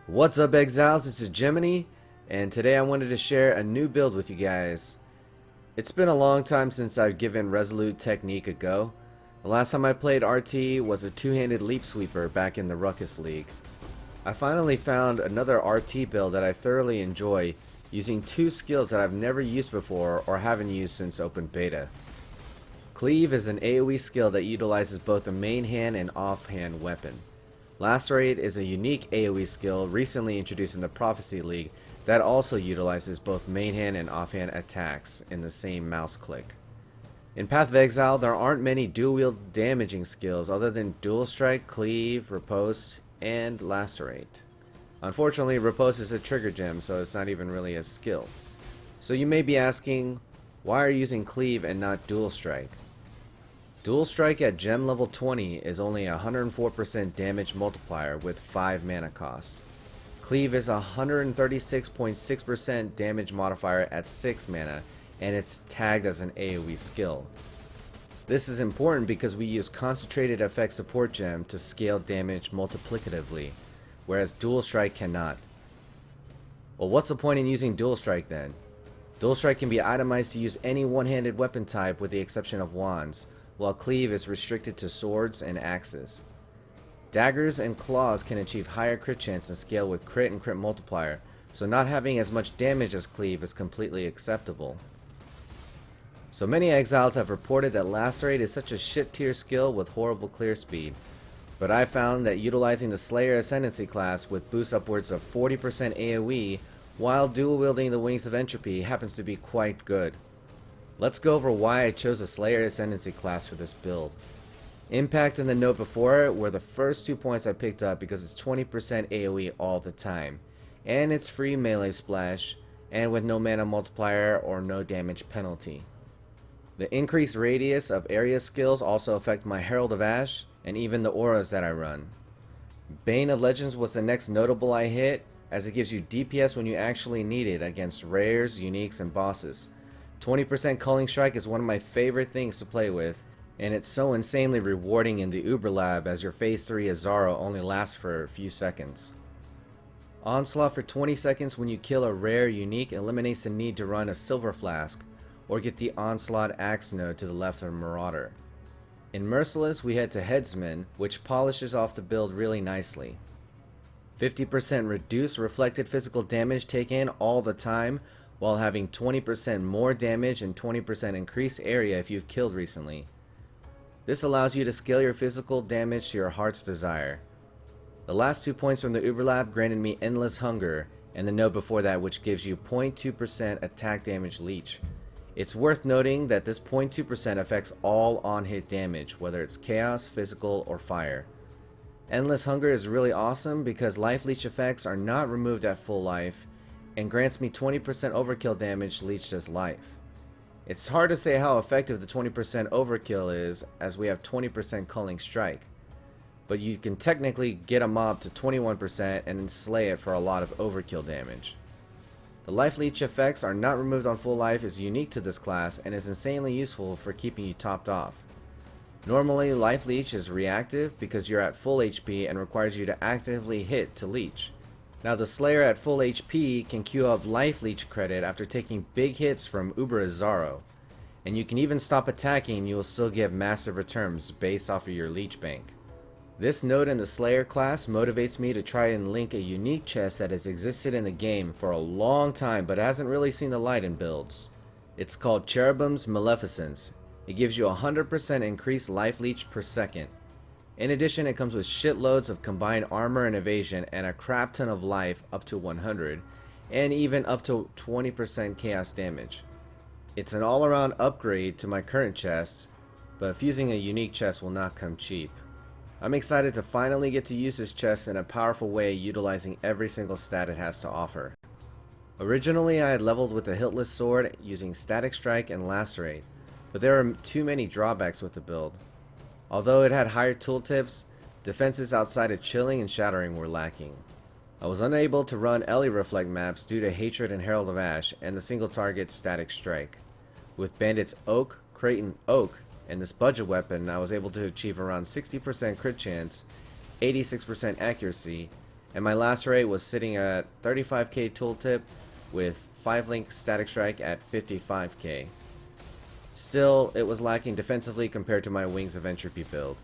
What's up, Exiles? It's Hegemony, and today I wanted to share a new build with you guys. It's been a long time since I've given Resolute Technique a go. The last time I played RT was a two-handed leap sweeper back in the Ruckus League. I finally found another RT build that I thoroughly enjoy, using two skills that I've never used before or haven't used since open beta. Cleave is an AoE skill that utilizes both a main hand and offhand weapon. Lacerate is a unique AoE skill recently introduced in the Prophecy League that also utilizes both main hand and offhand attacks in the same mouse click. In Path of Exile, there aren't many dual-wield damaging skills other than Dual Strike, Cleave, Riposte, and Lacerate. Unfortunately, Riposte is a trigger gem, so it's not even really a skill. So you may be asking, why are you using Cleave and not Dual Strike? Dual Strike at gem level 20 is only a 104% damage multiplier with 5 mana cost. Cleave is a 136.6% damage modifier at 6 mana, and it's tagged as an AoE skill. This is important because we use concentrated effect support gem to scale damage multiplicatively, whereas Dual Strike cannot. Well, what's the point in using Dual Strike then? Dual Strike can be itemized to use any one-handed weapon type with the exception of wands, while Cleave is restricted to swords and axes. Daggers and claws can achieve higher crit chance and scale with crit and crit multiplier, so not having as much damage as Cleave is completely acceptable. So many exiles have reported that Lacerate is such a shit tier skill with horrible clear speed, but I found that utilizing the Slayer Ascendancy class with boosts upwards of 40% AoE while dual wielding the Wings of Entropy happens to be quite good. Let's go over why I chose a Slayer Ascendancy class for this build. Impact and the note before it were the first 2 points I picked up because it's 20% AoE all the time, and it's free melee splash, and with no mana multiplier or no damage penalty. The increased radius of area skills also affect my Herald of Ash and even the auras that I run. Bane of Legends was the next notable I hit, as it gives you DPS when you actually need it against rares, uniques, and bosses. 20% Culling Strike is one of my favorite things to play with, and it's so insanely rewarding in the Uber Lab as your Phase 3 Izaro only lasts for a few seconds. Onslaught for 20 seconds when you kill a rare unique eliminates the need to run a Silver Flask, or get the Onslaught Axe node to the left of Marauder. In Merciless we head to Headsman, which polishes off the build really nicely. 50% reduced reflected physical damage taken all the time, while having 20% more damage and 20% increased area if you've killed recently. This allows you to scale your physical damage to your heart's desire. The last 2 points from the Uber Lab granted me Endless Hunger, and the note before that which gives you 0.2% attack damage leech. It's worth noting that this 0.2% affects all on-hit damage, whether it's chaos, physical, or fire. Endless Hunger is really awesome because life leech effects are not removed at full life, and grants me 20% overkill damage leached as life. It's hard to say how effective the 20% overkill is, as we have 20% Culling Strike, but you can technically get a mob to 21% and then slay it for a lot of overkill damage. The life leech effects are not removed on full life is unique to this class and is insanely useful for keeping you topped off. Normally life leech is reactive because you're at full HP and requires you to actively hit to leech. Now the Slayer at full HP can queue up life leech credit after taking big hits from Uber Izaro, and you can even stop attacking and you will still get massive returns based off of your leech bank. This node in the Slayer class motivates me to try and link a unique chest that has existed in the game for a long time but hasn't really seen the light in builds. It's called Cherubim's Maleficence. It gives you 100% increased life leech per second. In addition, it comes with shitloads of combined armor and evasion and a crap ton of life up to 100, and even up to 20% chaos damage. It's an all-around upgrade to my current chest, but fusing a unique chest will not come cheap. I'm excited to finally get to use this chest in a powerful way utilizing every single stat it has to offer. Originally I had leveled with a hiltless sword using Static Strike and Lacerate, but there are too many drawbacks with the build. Although it had higher tooltips, defenses outside of chilling and shattering were lacking. I was unable to run Ellie Reflect maps due to Hatred and Herald of Ash and the single target Static Strike. With Bandits Oak, Kraityn Oak, and this budget weapon I was able to achieve around 60% crit chance, 86% accuracy, and my Lacerate was sitting at 35k tooltip with 5-link static strike at 55k. Still, it was lacking defensively compared to my Wings of Entropy build.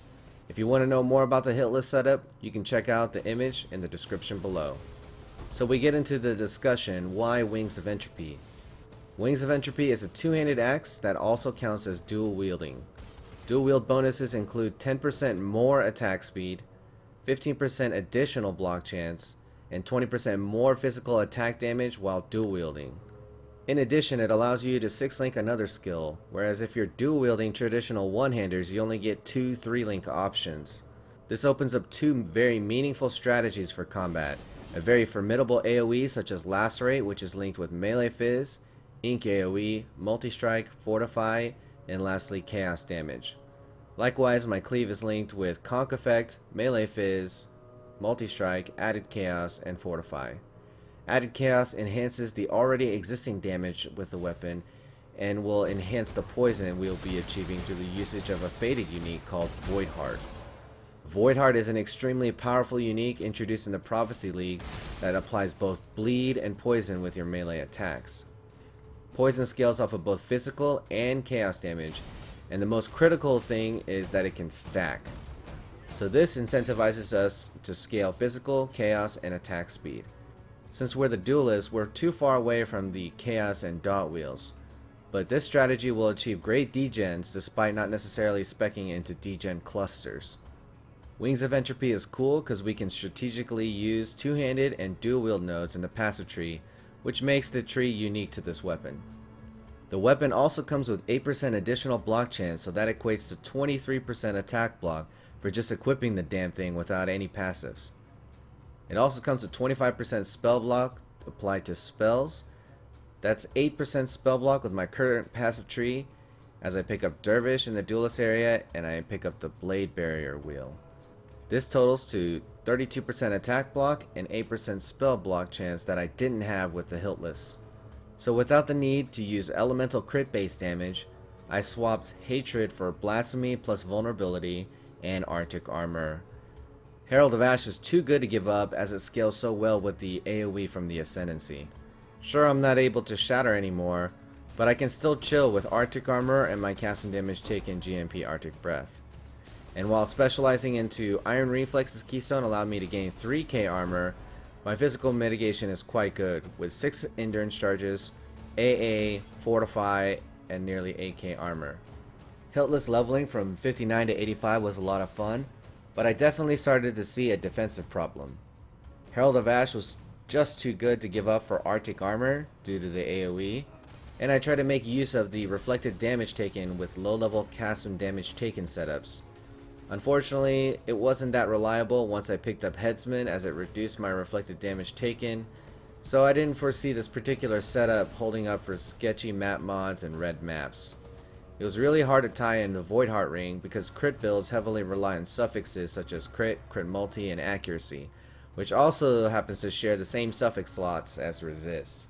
If you want to know more about the hit list setup, you can check out the image in the description below. So we get into the discussion, why Wings of Entropy? Wings of Entropy is a two-handed axe that also counts as dual wielding. Dual wield bonuses include 10% more attack speed, 15% additional block chance, and 20% more physical attack damage while dual wielding. In addition, it allows you to 6-link another skill, whereas if you're dual wielding traditional one-handers, you only get 2 3-link options. This opens up 2 very meaningful strategies for combat. A very formidable AoE such as Lacerate, which is linked with Melee Fizz, Ink AoE, Multi-Strike, Fortify, and lastly Chaos damage. Likewise, my Cleave is linked with Conk Effect, Melee Fizz, Multi-Strike, Added Chaos, and Fortify. Added Chaos enhances the already existing damage with the weapon and will enhance the poison we'll be achieving through the usage of a faded unique called Void Heart. Void Heart is an extremely powerful unique introduced in the Prophecy League that applies both bleed and poison with your melee attacks. Poison scales off of both physical and chaos damage, and the most critical thing is that it can stack. So this incentivizes us to scale physical, chaos, and attack speed. Since we're the duelists, we're too far away from the chaos and dot wheels, but this strategy will achieve great degens despite not necessarily speccing into degen clusters. Wings of Entropy is cool because we can strategically use two-handed and dual wield nodes in the passive tree, which makes the tree unique to this weapon. The weapon also comes with 8% additional block chance, so that equates to 23% attack block for just equipping the damn thing without any passives. It also comes with 25% spell block applied to spells. That's 8% spell block with my current passive tree as I pick up Dervish in the duelist area and I pick up the Blade Barrier wheel. This totals to 32% attack block and 8% spell block chance that I didn't have with the Hiltless. So without the need to use elemental crit based damage, I swapped Hatred for Blasphemy plus Vulnerability and Arctic Armor. Herald of Ash is too good to give up as it scales so well with the AoE from the Ascendancy. Sure, I'm not able to shatter anymore, but I can still chill with Arctic Armor and my casting damage taken GMP Arctic Breath. And while specializing into Iron Reflex's Keystone allowed me to gain 3k armor, my physical mitigation is quite good with 6 endurance charges, AA, Fortify, and nearly 8k armor. Hiltless leveling from 59 to 85 was a lot of fun, but I definitely started to see a defensive problem. Herald of Ash was just too good to give up for Arctic Armor due to the AoE, and I tried to make use of the reflected damage taken with low-level cast and damage taken setups. Unfortunately, it wasn't that reliable once I picked up Headsman as it reduced my reflected damage taken, so I didn't foresee this particular setup holding up for sketchy map mods and red maps. It was really hard to tie in the Void Heart ring because crit builds heavily rely on suffixes such as crit, crit multi, and accuracy, which also happens to share the same suffix slots as resist.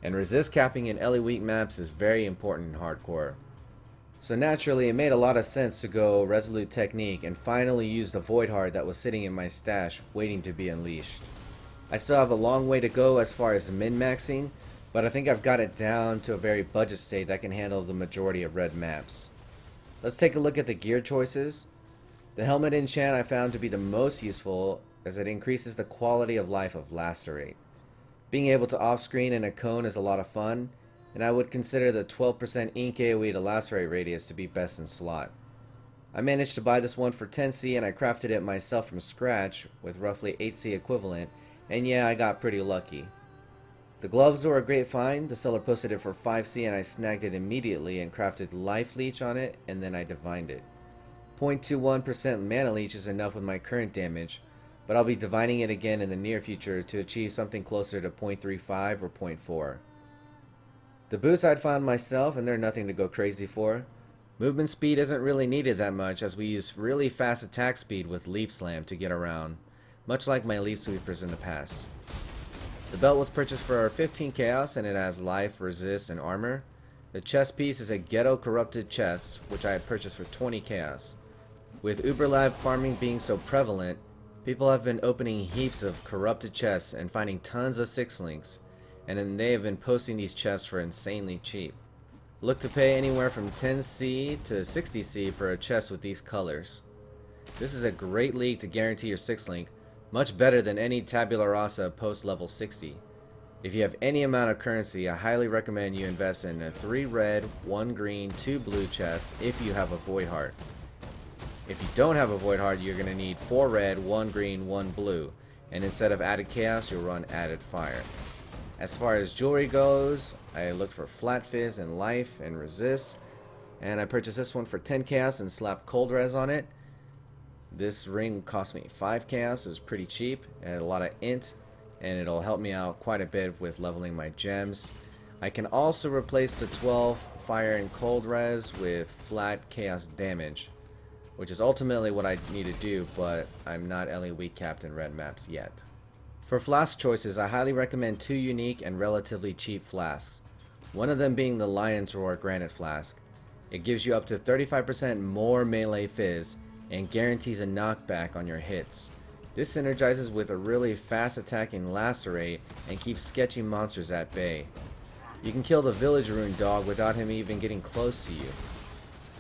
And resist capping in LE weak maps is very important in hardcore. So naturally it made a lot of sense to go Resolute Technique and finally use the Void Heart that was sitting in my stash waiting to be unleashed. I still have a long way to go as far as min-maxing, but I think I've got it down to a very budget state that can handle the majority of red maps. Let's take a look at the gear choices. The helmet enchant I found to be the most useful as it increases the quality of life of Lacerate. Being able to off-screen in a cone is a lot of fun, and I would consider the 12% ink AoE to Lacerate radius to be best in slot. I managed to buy this one for 10C and I crafted it myself from scratch with roughly 8C equivalent, and yeah, I got pretty lucky. The gloves were a great find. The seller posted it for 5C and I snagged it immediately and crafted Life Leech on it, and then I divined it. 0.21% mana leech is enough with my current damage, but I'll be divining it again in the near future to achieve something closer to 0.35 or 0.4. The boots I'd found myself, and they're nothing to go crazy for. Movement speed isn't really needed that much as we use really fast attack speed with Leap Slam to get around, much like my Leaf Sweepers in the past. The belt was purchased for 15 chaos and it has life, resist, and armor. The chest piece is a ghetto corrupted chest, which I had purchased for 20 chaos. With Uber Lab farming being so prevalent, People have been opening heaps of corrupted chests and finding tons of 6-links, and then they have been posting these chests for insanely cheap. Look to pay anywhere from 10C to 60C for a chest with these colors. This is a great league to guarantee your 6-link, much better than any tabula rasa post level 60. If you have any amount of currency, I highly recommend you invest in a 3 red, 1 green, 2 blue chest if you have a void heart. If you don't have a void heart, you're going to need 4 red, 1 green, 1 blue, and instead of added chaos, you'll run added fire. As far as jewelry goes, I looked for flat fizz and life and resist, and I purchased this one for 10 chaos and slapped cold res on it. This ring cost me 5 chaos. It was pretty cheap. It had a lot of int, and it'll help me out quite a bit with leveling my gems. I can also replace the 12 fire and cold res with flat chaos damage, which is ultimately what I need to do, but I'm not LE weak capped in red maps yet. For flask choices, I highly recommend 2 unique and relatively cheap flasks. One of them being the Lion's Roar Granite Flask. It gives you up to 35% more melee fizz and guarantees a knockback on your hits. This synergizes with a really fast attacking Lacerate and keeps sketchy monsters at bay. You can kill the Village Rune dog without him even getting close to you.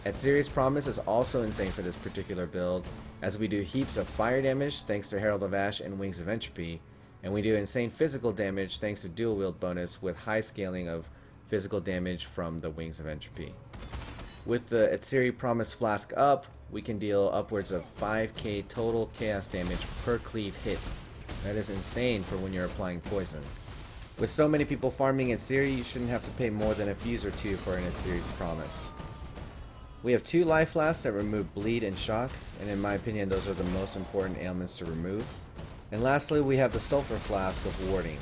Atziri's Promise is also insane for this particular build, as we do heaps of fire damage thanks to Herald of Ash and Wings of Entropy, and we do insane physical damage thanks to dual wield bonus with high scaling of physical damage from the Wings of Entropy. With the Atziri Promise Flask up, we can deal upwards of 5k total chaos damage per cleave hit. That is insane for when you're applying poison. With so many people farming Atziri, you shouldn't have to pay more than a fuse or 2 for an Atziri's Promise. We have 2 life flasks that remove bleed and shock, and in my opinion those are the most important ailments to remove. And lastly, we have the Sulfur Flask of Warding.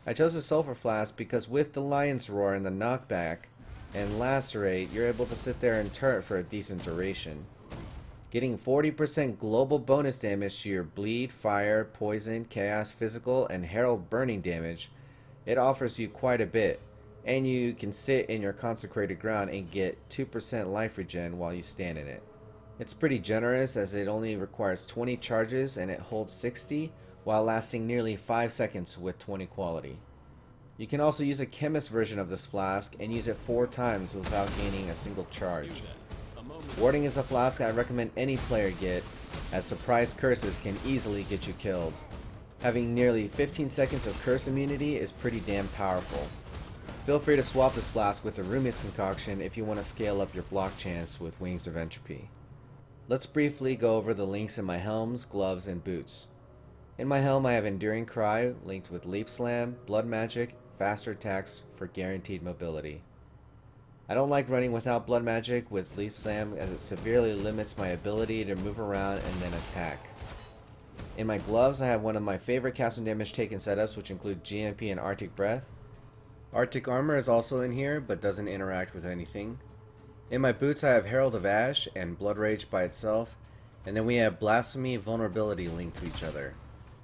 I chose the Sulfur Flask because with the Lion's Roar and the knockback and Lacerate, you're able to sit there and turret for a decent duration. Getting 40% global bonus damage to your bleed, fire, poison, chaos, physical, and herald burning damage, it offers you quite a bit. And you can sit in your consecrated ground and get 2% life regen while you stand in it. It's pretty generous as it only requires 20 charges and it holds 60 while lasting nearly 5 seconds with 20 quality. You can also use a chemist version of this flask and use it 4 times without gaining a single charge. Warding is a flask I recommend any player get, as surprise curses can easily get you killed. Having nearly 15 seconds of curse immunity is pretty damn powerful. Feel free to swap this flask with the Rumi's concoction if you want to scale up your block chance with Wings of Entropy. Let's briefly go over the links in my helms, gloves, and boots. In my helm I have Enduring Cry linked with Leap Slam, Blood Magic, faster attacks for guaranteed mobility. I don't like running without Blood Magic with Leap Slam as it severely limits my ability to move around and then attack. In my gloves I have one of my favorite casting damage taken setups, which include GMP and Arctic Breath. Arctic Armor is also in here but doesn't interact with anything. In my boots I have Herald of Ash and Blood Rage by itself, and then we have Blasphemy Vulnerability linked to each other.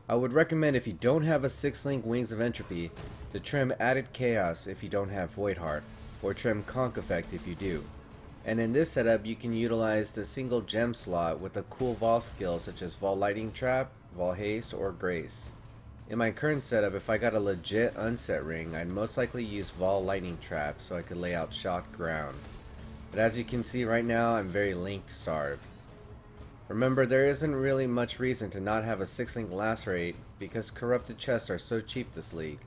I would recommend, if you don't have a 6-link Wings of Entropy, to trim Added Chaos if you don't have Void Heart, or trim Conk Effect if you do. And in this setup you can utilize the single gem slot with a cool Vol skill such as Vol Lightning Trap, Vol Haste, or Grace. In my current setup, if I got a legit unset ring, I'd most likely use Vol Lightning Trap so I could lay out Shock Ground. But as you can see right now, I'm very linked starved. Remember, there isn't really much reason to not have a 6-link Lacerate because corrupted chests are so cheap this league.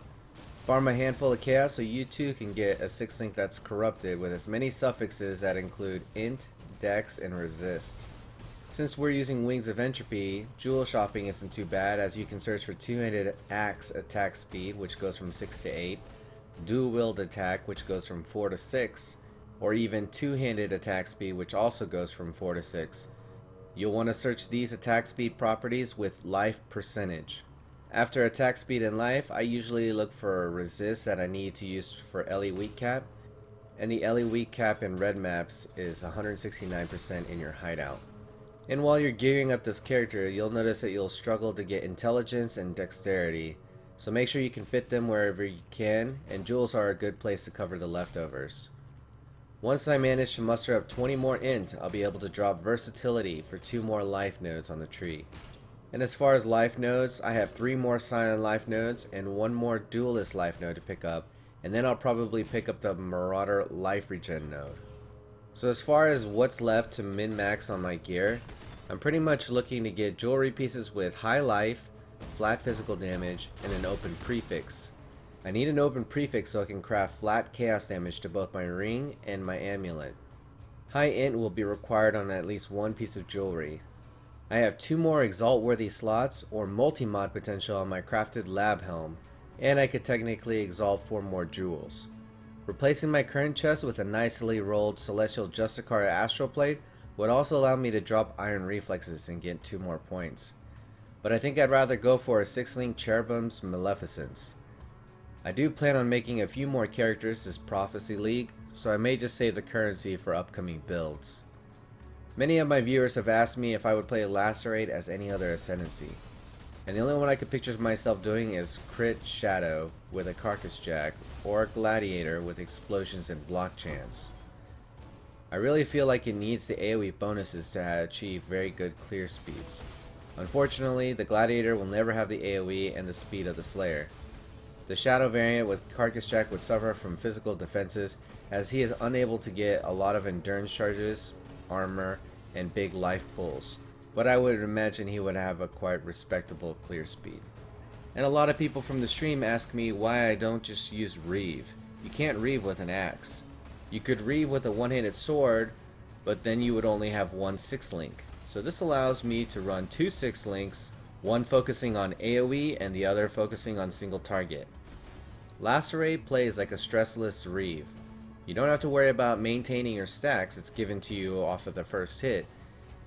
Farm a handful of chaos so you too can get a 6-link that's corrupted with as many suffixes that include int, dex, and resist. Since we're using Wings of Entropy, jewel shopping isn't too bad, as you can search for two-handed axe attack speed, which goes from 6 to 8, dual-wield attack, which goes from 4 to 6, or even two-handed attack speed, which also goes from 4 to 6. You'll want to search these attack speed properties with life percentage. After attack speed and life, I usually look for a resist that I need to use for LE weak cap, and the LE weak cap in red maps is 169% in your hideout. And while you're gearing up this character, you'll notice that you'll struggle to get intelligence and dexterity, so make sure you can fit them wherever you can, and jewels are a good place to cover the leftovers. Once I manage to muster up 20 more int, I'll be able to drop versatility for 2 more life nodes on the tree. And as far as life nodes, I have 3 more silent life nodes and 1 more duelist life node to pick up, and then I'll probably pick up the Marauder life regen node. So as far as what's left to min-max on my gear, I'm pretty much looking to get jewelry pieces with high life, flat physical damage, and an open prefix. I need an open prefix so I can craft flat chaos damage to both my ring and my amulet. High int will be required on at least 1 piece of jewelry. I have 2 more exalt worthy slots or multi-mod potential on my crafted lab helm, and I could technically exalt 4 more jewels. Replacing my current chest with a nicely rolled Celestial Justicar Astral Plate would also allow me to drop Iron Reflexes and get 2 more points. But I think I'd rather go for a 6-link Cherubim's Maleficence. I do plan on making a few more characters this Prophecy League, so I may just save the currency for upcoming builds. Many of my viewers have asked me if I would play Lacerate as any other Ascendancy, and the only one I could picture myself doing is Crit Shadow with a Carcass Jack, or Gladiator with Explosions and Block Chance. I really feel like it needs the AoE bonuses to achieve very good clear speeds. Unfortunately, the Gladiator will never have the AoE and the speed of the Slayer. The Shadow variant with Carcass Jack would suffer from physical defenses as he is unable to get a lot of endurance charges, armor, and big life pulls, but I would imagine he would have a quite respectable clear speed. And a lot of people from the stream ask me why I don't just use Reeve. You can't Reeve with an axe. You could Reeve with a one-handed sword, but then you would only have 1 6-link. So this allows me to run 2 6-links, one focusing on AoE and the other focusing on single target. Lacerate plays like a stressless Reeve. You don't have to worry about maintaining your stacks, it's given to you off of the first hit,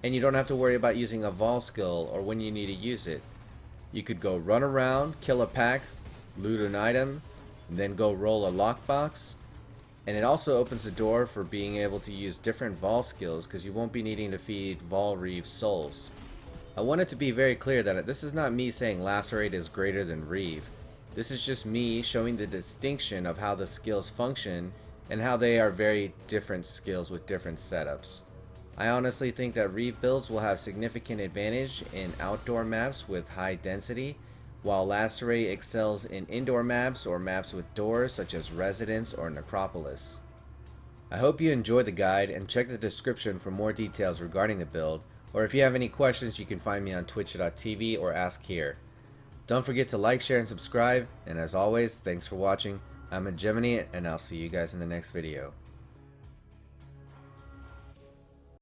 and you don't have to worry about using a Vol skill or when you need to use it. You could go run around, kill a pack, loot an item, and then go roll a lockbox, and it also opens the door for being able to use different Vol skills because you won't be needing to feed Vol Reeve souls. I want it to be very clear that this is not me saying Lacerate is greater than Reeve. This is just me showing the distinction of how the skills function and how they are very different skills with different setups. I honestly think that Reeve builds will have significant advantage in outdoor maps with high density, while Lacerate excels in indoor maps or maps with doors such as Residence or Necropolis. I hope you enjoyed the guide and check the description for more details regarding the build, or if you have any questions you can find me on twitch.tv or ask here. Don't forget to like, share, and subscribe, and as always, thanks for watching. I'm Hegemony, and I'll see you guys in the next video.